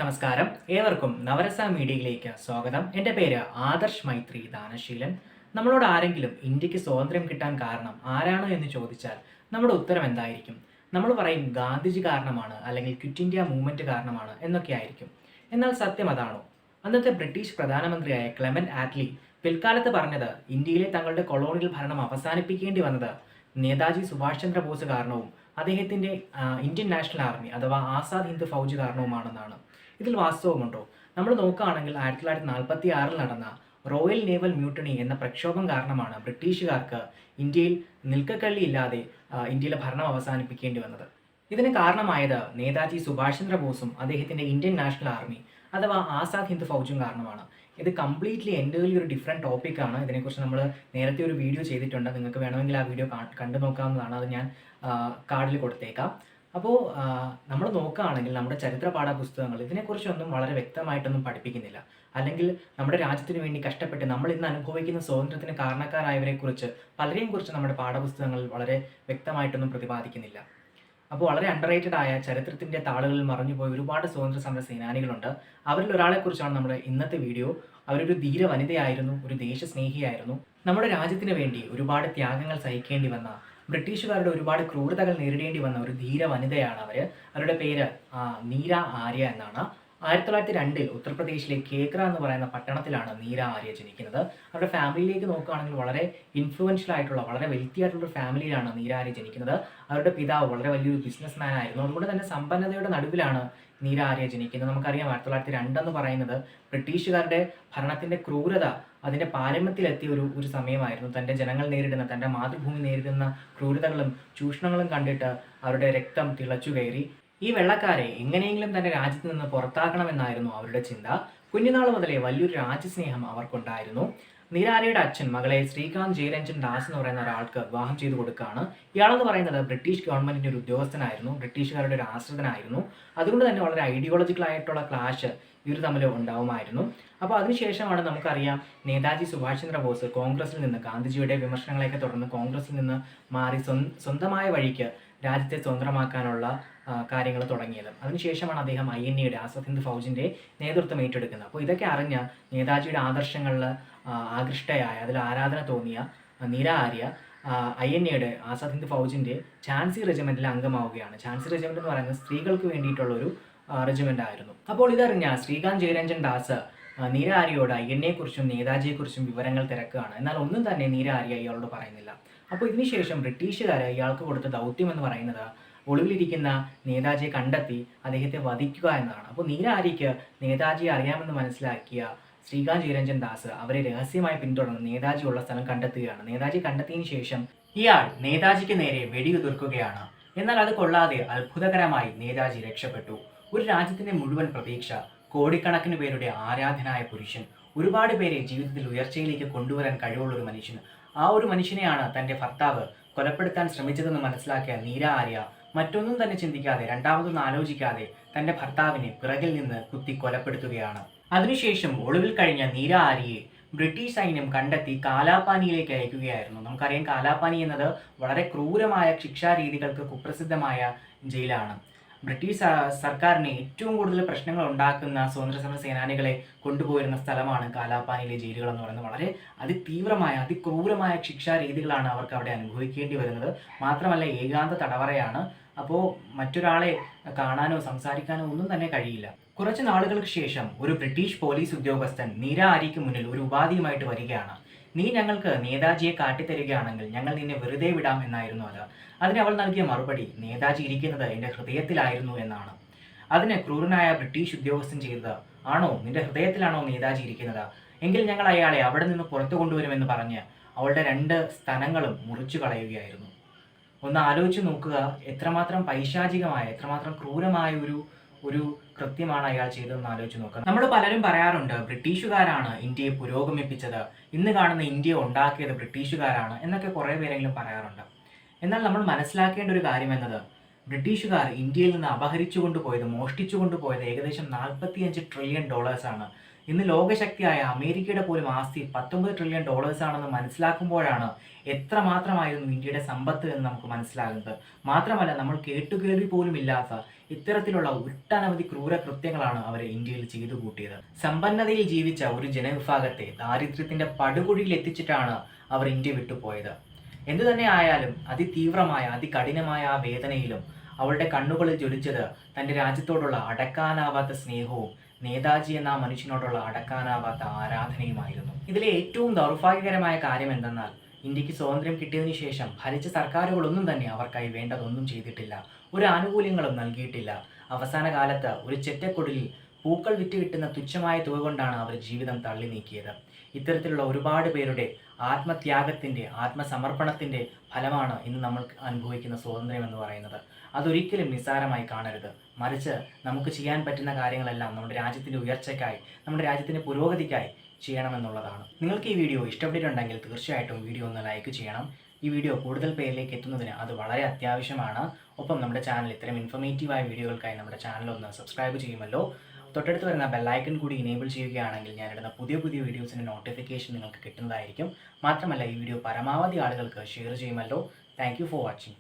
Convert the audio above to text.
നമസ്കാരം, ഏവർക്കും നവരസ മീഡിയയിലേക്ക് സ്വാഗതം. എൻ്റെ പേര് ആദർശ് മൈത്രി ദാനശീലൻ. നമ്മളോട് ആരെങ്കിലും ഇന്ത്യക്ക് സ്വാതന്ത്ര്യം കിട്ടാൻ കാരണം ആരാണ് എന്ന് ചോദിച്ചാൽ നമ്മുടെ ഉത്തരം എന്തായിരിക്കും? നമ്മൾ പറയും ഗാന്ധിജി കാരണമാണ്, അല്ലെങ്കിൽ ക്വിറ്റ് ഇന്ത്യ മൂവ്മെൻറ്റ് കാരണമാണ് എന്നൊക്കെ ആയിരിക്കും. എന്നാൽ സത്യം അതാണോ? അന്നത്തെ ബ്രിട്ടീഷ് പ്രധാനമന്ത്രിയായ ക്ലെമന്റ് ആറ്റ്ലി പിൽക്കാലത്ത് പറഞ്ഞത് ഇന്ത്യയിലെ തങ്ങളുടെ കൊളോണിയൽ ഭരണം അവസാനിപ്പിക്കേണ്ടി വന്നത് നേതാജി സുഭാഷ് ചന്ദ്രബോസ് കാരണവും അദ്ദേഹത്തിൻ്റെ ഇന്ത്യൻ നാഷണൽ ആർമി അഥവാ ആസാദ് ഹിന്ദ് ഫൗജ് കാരണവുമാണെന്നാണ്. ഇതിൽ വാസ്തവമുണ്ടോ? നമ്മൾ നോക്കുകയാണെങ്കിൽ 1946 നടന്ന റോയൽ നേവൽ മ്യൂട്ടണി എന്ന പ്രക്ഷോഭം കാരണമാണ് ബ്രിട്ടീഷുകാർക്ക് ഇന്ത്യയിൽ നിൽക്കക്കള്ളിയില്ലാതെ ഇന്ത്യയിലെ ഭരണം അവസാനിപ്പിക്കേണ്ടി വന്നത്. ഇതിന് കാരണമായത് നേതാജി സുഭാഷ് ചന്ദ്രബോസും അദ്ദേഹത്തിൻ്റെ ഇന്ത്യൻ നാഷണൽ ആർമി അഥവാ ആസാദ് ഹിന്ദ് ഫൗജും കാരണമാണ്. ഇത് കംപ്ലീറ്റ്ലി എൻ്റർലി ഒരു ഡിഫറെൻറ്റ് ടോപ്പിക്കാണ്. ഇതിനെക്കുറിച്ച് നമ്മൾ നേരത്തെ ഒരു വീഡിയോ ചെയ്തിട്ടുണ്ട്. നിങ്ങൾക്ക് വേണമെങ്കിൽ ആ വീഡിയോ കണ്ടു നോക്കാവുന്നതാണ്. അത് ഞാൻ കാർഡിൽ കൊടുത്തേക്കാം. അപ്പോൾ നമ്മൾ നോക്കുകയാണെങ്കിൽ നമ്മുടെ ചരിത്ര പാഠപുസ്തകങ്ങൾ ഇതിനെക്കുറിച്ചൊന്നും വളരെ വ്യക്തമായിട്ടൊന്നും പഠിപ്പിക്കുന്നില്ല. അല്ലെങ്കിൽ നമ്മുടെ രാജ്യത്തിന് വേണ്ടി കഷ്ടപ്പെട്ട് നമ്മൾ ഇന്ന് അനുഭവിക്കുന്ന സ്വാതന്ത്ര്യത്തിന് കാരണക്കാരായവരെക്കുറിച്ച് പലരെയും കുറിച്ച് നമ്മുടെ പാഠപുസ്തകങ്ങളിൽ വളരെ വ്യക്തമായിട്ടൊന്നും പ്രതിപാദിക്കുന്നില്ല. അപ്പോൾ വളരെ അണ്ടർറേറ്റഡ് ആയ ചരിത്രത്തിൻ്റെ താളുകളിൽ മറഞ്ഞുപോയ ഒരുപാട് സ്വാതന്ത്ര്യ സമര സേനാനികളുണ്ട്. അവരിൽ ഒരാളെക്കുറിച്ചാണ് നമ്മുടെ ഇന്നത്തെ വീഡിയോ. അവരൊരു ധീര വനിതയായിരുന്നു, ഒരു ദേശസ്നേഹിയായിരുന്നു. നമ്മുടെ രാജ്യത്തിന് വേണ്ടി ഒരുപാട് ത്യാഗങ്ങൾ സഹിക്കേണ്ടി വന്ന, ബ്രിട്ടീഷുകാരുടെ ഒരുപാട് ക്രൂരതകൾ നേരിടേണ്ടി വന്ന ഒരു ധീര വനിതയാണ് അവർ. അവരുടെ പേര് നീര ആര്യ എന്നാണ്. 1902 ഉത്തർപ്രദേശിലെ കേക്ര എന്ന് പറയുന്ന പട്ടണത്തിലാണ് നീര ആര്യ ജനിക്കുന്നത്. അവരുടെ ഫാമിലിയിലേക്ക് നോക്കുകയാണെങ്കിൽ വളരെ ഇൻഫ്ലുവൻഷ്യൽ ആയിട്ടുള്ള, വളരെ വെൽത്തി ആയിട്ടുള്ള ഒരു ഫാമിലിയിലാണ് നീര ആര്യ ജനിക്കുന്നത്. അവരുടെ പിതാവ് വളരെ വലിയൊരു ബിസിനസ് മാൻ ആയിരുന്നു. അതുകൊണ്ട് തന്നെ സമ്പന്നതയുടെ നടുവിലാണ് നീര ആര്യ ജനിക്കുന്നത്. നമുക്കറിയാം 1902 എന്ന് പറയുന്നത് ബ്രിട്ടീഷുകാരുടെ ഭരണത്തിൻ്റെ ക്രൂരത അതിൻ്റെ പാരമ്യത്തിലെത്തിയ ഒരു സമയമായിരുന്നു. തൻ്റെ ജനങ്ങൾ നേരിടുന്ന, തൻ്റെ മാതൃഭൂമി നേരിടുന്ന ക്രൂരതകളും ചൂഷണങ്ങളും കണ്ടിട്ട് അവരുടെ രക്തം തിളച്ചു കയറി. ഈ വെള്ളക്കാരെ എങ്ങനെയെങ്കിലും തൻ്റെ രാജ്യത്ത് നിന്ന് പുറത്താക്കണമെന്നായിരുന്നു അവരുടെ ചിന്ത. കുഞ്ഞുനാൾ മുതലേ വലിയൊരു രാജ്യസ്നേഹം അവർക്കുണ്ടായിരുന്നു. നീര ആര്യയുടെ അച്ഛൻ മകളെ ശ്രീകാന്ത് ജയരഞ്ജൻ ദാസ് എന്ന് പറയുന്ന ഒരാൾക്ക് വിവാഹം ചെയ്തു കൊടുക്കുകയാണ്. ഇയാളെന്ന് പറയുന്നത് ബ്രിട്ടീഷ് ഗവൺമെൻറ്റിൻ്റെ ഒരു ഉദ്യോഗസ്ഥനായിരുന്നു, ബ്രിട്ടീഷുകാരുടെ ഒരു ആശ്രിതനായിരുന്നു. അതുകൊണ്ട് തന്നെ വളരെ ഐഡിയോളജിക്കൽ ആയിട്ടുള്ള ക്ലാഷ് ഇവർ തമ്മിൽ ഉണ്ടാവുമായിരുന്നു. അപ്പോൾ അതിനുശേഷമാണ് നമുക്കറിയാം നേതാജി സുഭാഷ് ചന്ദ്രബോസ് കോൺഗ്രസിൽ നിന്ന്, ഗാന്ധിജിയുടെ വിമർശനങ്ങളെയൊക്കെ തുടർന്ന് കോൺഗ്രസിൽ നിന്ന് മാറി സ്വന്തമായ വഴിക്ക് രാജ്യത്തെ സ്വതന്ത്രമാക്കാനുള്ള കാര്യങ്ങൾ തുടങ്ങിയത്. അതിനുശേഷമാണ് അദ്ദേഹം INA ആസാദ് ഹിന്ദ് ഫൗജിൻ്റെ നേതൃത്വം ഏറ്റെടുക്കുന്നത്. അപ്പോൾ ഇതൊക്കെ അറിഞ്ഞ നേതാജിയുടെ ആദർശങ്ങളിൽ ആകൃഷ്ടയായ, അതിൽ ആരാധന തോന്നിയ നീര ആര്യ INA ആസാദ് ഹിന്ദ് ഫൗജിൻ്റെ ഝാൻസി റെജിമെൻറ്റിൽ അംഗമാവുകയാണ്. ഝാൻസി റെജിമെൻറ്റ് എന്ന് പറയുന്നത് സ്ത്രീകൾക്ക് വേണ്ടിയിട്ടുള്ളൊരു റെജിമെൻ്റ് ആയിരുന്നു. അപ്പോൾ ഇതറിഞ്ഞ ശ്രീകാന്ത് ജയരഞ്ജൻ ദാസ് നീര ആര്യയോട് INA-യെക്കുറിച്ചും നേതാജിയെക്കുറിച്ചും വിവരങ്ങൾ തിരക്കുകയാണ്. എന്നാൽ ഒന്നും തന്നെ നീര ആര്യ ഇയാളോട് പറയുന്നില്ല. അപ്പോൾ ഇതിനുശേഷം ബ്രിട്ടീഷുകാർ ഇയാൾക്ക് കൊടുത്ത ദൗത്യം എന്ന് പറയുന്നത് ഒളിവിലിരിക്കുന്ന നേതാജിയെ കണ്ടെത്തി അദ്ദേഹത്തെ വധിക്കുക എന്നതാണ്. അപ്പോൾ നീര ആര്യയ്ക്ക് നേതാജിയെ അറിയാമെന്ന് മനസ്സിലാക്കിയ ശ്രീകാന്ത് ജയരഞ്ജൻ ദാസ് അവരെ രഹസ്യമായി പിന്തുടർന്ന് നേതാജി ഉള്ള സ്ഥലം കണ്ടെത്തുകയാണ്. നേതാജി കണ്ടെത്തിയതിനു ശേഷം ഇയാൾ നേതാജിക്ക് നേരെ വെടിയുതിർക്കുകയാണ്. എന്നാൽ അത് കൊള്ളാതെ അത്ഭുതകരമായി നേതാജി രക്ഷപ്പെട്ടു. ഒരു രാജ്യത്തിൻ്റെ മുഴുവൻ പ്രതീക്ഷ, കോടിക്കണക്കിന് പേരുടെ ആരാധനായ പുരുഷൻ, ഒരുപാട് പേരെ ജീവിതത്തിൽ ഉയർച്ചയിലേക്ക് കൊണ്ടുവരാൻ കഴിവുള്ള ഒരു മനുഷ്യൻ. ആ ഒരു മനുഷ്യനെയാണ് തൻ്റെ ഭർത്താവ് കൊലപ്പെടുത്താൻ ശ്രമിച്ചതെന്ന് മനസ്സിലാക്കിയ നീര ആര്യ മറ്റൊന്നും തന്നെ ചിന്തിക്കാതെ, രണ്ടാമതൊന്നും ആലോചിക്കാതെ തൻ്റെ ഭർത്താവിനെ പിറകിൽ നിന്ന് കുത്തി കൊലപ്പെടുത്തുകയാണ്. അതിനുശേഷം ഒളിവിൽ കഴിഞ്ഞ നീര ആര്യയെ ബ്രിട്ടീഷ് സൈന്യം കണ്ടെത്തി കാലാപാനിയിലേക്ക് അയക്കുകയായിരുന്നു. നമുക്കറിയാം കാലാപാനി എന്നത് വളരെ ക്രൂരമായ ശിക്ഷാരീതികൾക്ക് കുപ്രസിദ്ധമായ ജയിലാണ്. ബ്രിട്ടീഷ് സർക്കാരിന് ഏറ്റവും കൂടുതൽ പ്രശ്നങ്ങൾ ഉണ്ടാക്കുന്ന സ്വാതന്ത്ര്യസമര സേനാനികളെ കൊണ്ടുപോയിരുന്ന സ്ഥലമാണ് കാലാപാനിയിലെ ജയിലുകൾ എന്ന് പറയുന്നത്. വളരെ അതിതീവ്രമായ, അതിക്രൂരമായ ശിക്ഷാരീതികളാണ് അവർക്ക് അവിടെ അനുഭവിക്കേണ്ടി വരുന്നത്. മാത്രമല്ല ഏകാന്ത തടവറയാണ്. അപ്പോൾ മറ്റൊരാളെ കാണാനോ സംസാരിക്കാനോ ഒന്നും തന്നെ കഴിയില്ല. കുറച്ച് നാളുകൾക്ക് ശേഷം ഒരു ബ്രിട്ടീഷ് പോലീസ് ഉദ്യോഗസ്ഥൻ നീര ആര്യയ്ക്ക് മുന്നിൽ ഒരു ഉപാധിയുമായിട്ട് വരികയാണ്. നീ ഞങ്ങൾക്ക് നേതാജിയെ കാട്ടിത്തരികയാണെങ്കിൽ ഞങ്ങൾ നിന്നെ വെറുതെ വിടാം എന്നായിരുന്നു അത്. അതിന് അവൾ നൽകിയ മറുപടി, നേതാജി ഇരിക്കുന്നത് എൻ്റെ ഹൃദയത്തിലായിരുന്നു എന്നാണ്. അതിന് ക്രൂരനായ ബ്രിട്ടീഷ് ഉദ്യോഗസ്ഥൻ ചെയ്തത്, ആണോ, നിന്റെ ഹൃദയത്തിലാണോ നേതാജി ഇരിക്കുന്നത്? എങ്കിൽ ഞങ്ങൾ അയാളെ അവിടെ നിന്ന് പുറത്തു കൊണ്ടുവരുമെന്ന് പറഞ്ഞ് അവളുടെ 2 സ്തനങ്ങളും മുറിച്ചു കളയുകയായിരുന്നു. ഒന്ന് ആലോചിച്ച് നോക്കുക, എത്രമാത്രം പൈശാചികമായ, എത്രമാത്രം ക്രൂരമായ ഒരു കൃത്യമാണ് അയാൾ ചെയ്തതെന്ന് ആലോചിച്ച് നോക്കുക. നമ്മൾ പലരും പറയാറുണ്ട് ബ്രിട്ടീഷുകാരാണ് ഇന്ത്യയെ പുരോഗമിപ്പിച്ചത്, ഇന്ന് കാണുന്ന ഇന്ത്യ ഉണ്ടാക്കിയത് ബ്രിട്ടീഷുകാരാണ് എന്നൊക്കെ കുറേ പേരെങ്കിലും പറയാറുണ്ട്. എന്നാൽ നമ്മൾ മനസ്സിലാക്കേണ്ട ഒരു കാര്യം എന്നത്, ബ്രിട്ടീഷുകാർ ഇന്ത്യയിൽ നിന്ന് അപഹരിച്ചു കൊണ്ടുപോയത്, മോഷ്ടിച്ചു കൊണ്ടുപോയത് ഏകദേശം $45 ട്രില്യൺ ആണ്. ഇന്ന് ലോകശക്തിയായ അമേരിക്കയുടെ പോലും ആസ്തി $19 ട്രില്യൺ ആണെന്ന് മനസ്സിലാക്കുമ്പോഴാണ് എത്രമാത്രമായിരുന്നു ഇന്ത്യയുടെ സമ്പത്ത് എന്ന് നമുക്ക് മനസ്സിലാകുന്നത്. മാത്രമല്ല നമ്മൾ കേട്ടുകേൾവി പോലും ഇല്ലാത്ത ഇത്തരത്തിലുള്ള ഒട്ടനവധി ക്രൂരകൃത്യങ്ങളാണ് അവർ ഇന്ത്യയിൽ ചെയ്തു കൂട്ടിയത്. സമ്പന്നതയിൽ ജീവിച്ച ഒരു ജനവിഭാഗത്തെ ദാരിദ്ര്യത്തിന്റെ പടുകുഴിയിൽ എത്തിച്ചിട്ടാണ് അവർ ഇന്ത്യ വിട്ടുപോയത്. എന്തു തന്നെ ആയാലും അതിതീവ്രമായ അതികഠിനമായ ആ വേദനയിലും അവളുടെ കണ്ണുകളിൽ ജ്വലിച്ചത് തൻ്റെ രാജ്യത്തോടുള്ള അടക്കാനാവാത്ത സ്നേഹവും നേതാജി എന്ന ആ മനുഷ്യനോടുള്ള അടക്കാനാവാത്ത ആരാധനയുമായിരുന്നു. ഇതിലെ ഏറ്റവും ദൗർഭാഗ്യകരമായ കാര്യം എന്തെന്നാൽ ഇന്ത്യക്ക് സ്വാതന്ത്ര്യം കിട്ടിയതിനു ശേഷം ഭരിച്ച സർക്കാരുകളൊന്നും തന്നെ അവർക്കായി വേണ്ടതൊന്നും ചെയ്തിട്ടില്ല, ഒരു ആനുകൂല്യങ്ങളും നൽകിയിട്ടില്ല. അവസാന കാലത്ത് ഒരു ചെറ്റക്കൊടിലിൽ പൂക്കൾ വിറ്റ് കിട്ടുന്ന തുച്ഛമായ തുക കൊണ്ടാണ് അവർ ജീവിതം തള്ളി നീക്കിയത്. ഇത്തരത്തിലുള്ള ഒരുപാട് പേരുടെ ആത്മത്യാഗത്തിൻ്റെ ആത്മസമർപ്പണത്തിൻ്റെ ഫലമാണ് ഇന്ന് നമ്മൾ അനുഭവിക്കുന്ന സ്വാതന്ത്ര്യം എന്ന് പറയുന്നത്. അതൊരിക്കലും നിസ്സാരമായി കാണരുത്. മറിച്ച് നമുക്ക് ചെയ്യാൻ പറ്റുന്ന കാര്യങ്ങളെല്ലാം നമ്മുടെ രാജ്യത്തിൻ്റെ ഉയർച്ചയ്ക്കായി, നമ്മുടെ രാജ്യത്തിൻ്റെ പുരോഗതിക്കായി ചെയ്യണമെന്നുള്ളതാണ്. നിങ്ങൾക്ക് ഈ വീഡിയോ ഇഷ്ടപ്പെട്ടിട്ടുണ്ടെങ്കിൽ തീർച്ചയായിട്ടും വീഡിയോ ഒന്ന് ലൈക്ക് ചെയ്യണം. ഈ വീഡിയോ കൂടുതൽ പേരിലേക്ക് എത്തുന്നതിന് അത് വളരെ അത്യാവശ്യമാണ്. ഒപ്പം നമ്മുടെ ചാനൽ ഇത്തരം ഇൻഫോർമേറ്റീവായ വീഡിയോകൾക്കായി നമ്മുടെ ചാനൽ ഒന്ന് സബ്സ്ക്രൈബ് ചെയ്യുമല്ലോ. തൊട്ടടുത്ത് വരുന്ന ബെല്ലൈക്കൺ കൂടി ഇനേബിൾ ചെയ്യുകയാണെങ്കിൽ ഞാനിടുന്ന പുതിയ വീഡിയോസിൻ്റെ നോട്ടിഫിക്കേഷൻ നിങ്ങൾക്ക് കിട്ടുന്നതായിരിക്കും. മാത്രമല്ല ഈ വീഡിയോ പരമാവധി ആളുകൾക്ക് ഷെയർ ചെയ്യുമല്ലോ. Thank you for watching.